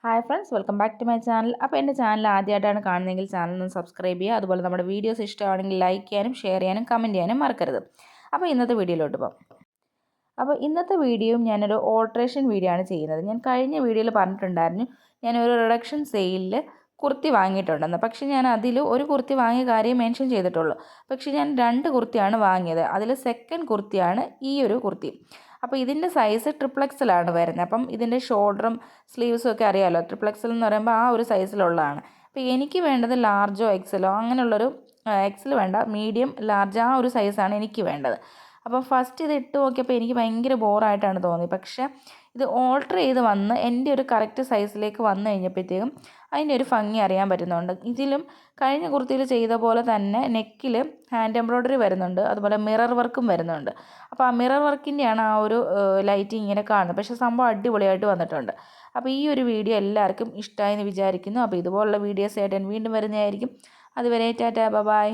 Hi friends, welcome back to my channel. അപ്പോൾ എൻ്റെ channel ആദ്യമായിട്ടാണ് കാണുന്നതെങ്കിൽ ചാനൽ ഒന്ന് സബ്സ്ക്രൈബ് ചെയ്യുക. അതുപോലെ നമ്മുടെ വീഡിയോസ് ഇഷ്ടമാണെങ്കിൽ ലൈക്ക് ചെയ്യാനും ഷെയർ ചെയ്യാനും കമൻറ്റ് ചെയ്യാനും മറക്കരുത്. അപ്പോൾ ഇന്നത്തെ വീഡിയോയിലോട്ട് പോകാം. അപ്പോൾ ഇന്നത്തെ വീഡിയോയും ഞാനൊരു ഓൾട്രേഷൻ വീഡിയോ ആണ് ചെയ്യുന്നത്. ഞാൻ കഴിഞ്ഞ വീഡിയോയിൽ പറഞ്ഞിട്ടുണ്ടായിരുന്നു ഞാനൊരു റിഡക്ഷൻ സെയിലിൽ കുർത്തി വാങ്ങിയിട്ടുണ്ടെന്ന്. പക്ഷേ ഞാൻ അതിൽ ഒരു കുർത്തി വാങ്ങിയ കാര്യം മെൻഷൻ ചെയ്തിട്ടുള്ളൂ. പക്ഷേ ഞാൻ 2 കുർത്തിയാണ് വാങ്ങിയത്. അതിൽ സെക്കൻഡ് കുർത്തിയാണ് ഈ ഒരു കുർത്തി. അപ്പോൾ ഇതിൻ്റെ സൈസ് XXL വരുന്നത്. അപ്പം ഇതിൻ്റെ ഷോൾഡറും സ്ലീവ്സും ഒക്കെ അറിയാമല്ലോ. XXL എന്ന് പറയുമ്പോൾ ആ ഒരു സൈസിലുള്ളതാണ്. അപ്പോൾ എനിക്ക് വേണ്ടത് ലാർജോ എക്സലോ അങ്ങനെയുള്ളൊരു എക്സൽ വേണ്ട, മീഡിയം ലാർജ് ആ ഒരു സൈസാണ് എനിക്ക് വേണ്ടത്. അപ്പം ഫസ്റ്റ് ഇത് ഇട്ട് നോക്കിയപ്പോൾ എനിക്ക് ഭയങ്കര ബോറായിട്ടാണ് തോന്നിയത്. പക്ഷേ ഇത് ഓൾട്ടർ ചെയ്ത് വന്ന് എൻ്റെ ഒരു കറക്റ്റ് സൈസിലേക്ക് വന്നു കഴിഞ്ഞപ്പോഴത്തേക്കും അതിൻ്റെ ഒരു ഭംഗി അറിയാൻ പറ്റുന്നുണ്ട്. ഇതിലും കഴിഞ്ഞ കുർത്തിയിൽ ചെയ്ത പോലെ തന്നെ നെക്കിൽ ഹാൻഡ് എംബ്രോയ്ഡറി വരുന്നുണ്ട്, അതുപോലെ മിറർ വർക്കും വരുന്നുണ്ട്. അപ്പോൾ ആ മിറർ വർക്കിൻ്റെയാണ് ആ ഒരു ലൈറ്റിങ് ഇങ്ങനെ കാണുന്നത്. പക്ഷേ സംഭവം അടിപൊളിയായിട്ട് വന്നിട്ടുണ്ട്. അപ്പോൾ ഈ ഒരു വീഡിയോ എല്ലാവർക്കും ഇഷ്ടമായി എന്ന് വിചാരിക്കുന്നു. അപ്പോൾ ഇതുപോലുള്ള വീഡിയോസ് ആയിട്ട് ഞാൻ വീണ്ടും വരുന്നതായിരിക്കും. അതുവരെ ടാറ്റാ, ബൈ.